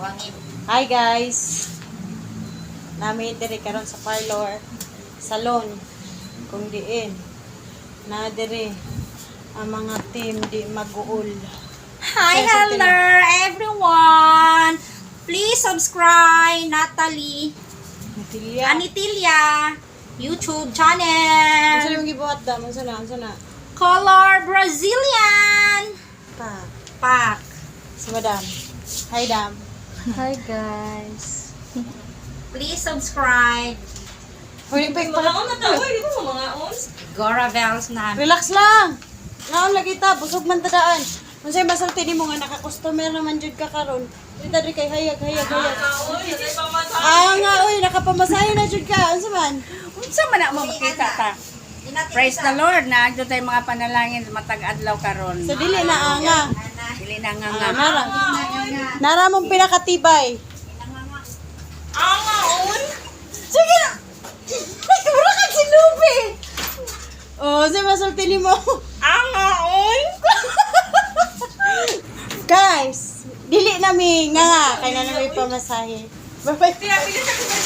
Hi guys. Nami diri karon sa parlor, salon, kung diin. Na diri ang mga team di mag-uul. Hi, hello everyone! Please subscribe Natalie Natilya. Anitilia YouTube Ano channel. yung gibuhat da? Ano na? Color Brazilian Pa. Pack. Si Madam. Hi, Dam. Hi guys. Please subscribe. Huli pa yung Goravels na. Relax lang. Ngaon lagi ta, busog man tadaan. Unsay masulti nimo nga naka-customer naman jud ka karon. Dito diri kay hayag. Nga oy, nakapamasahe na jud ka. Unsa man? Unsa man na mo makita ta? Praise the Lord na agdo tay mga panalangin matag adlaw karon. So dili na anga. Dili na nga Ah, nara mong pinakatibay. Sige na! Wala kang sinubi! Oh, sa masulti ni mo. Guys, dili nami nga kaya na namin pamasahe. Bye-bye.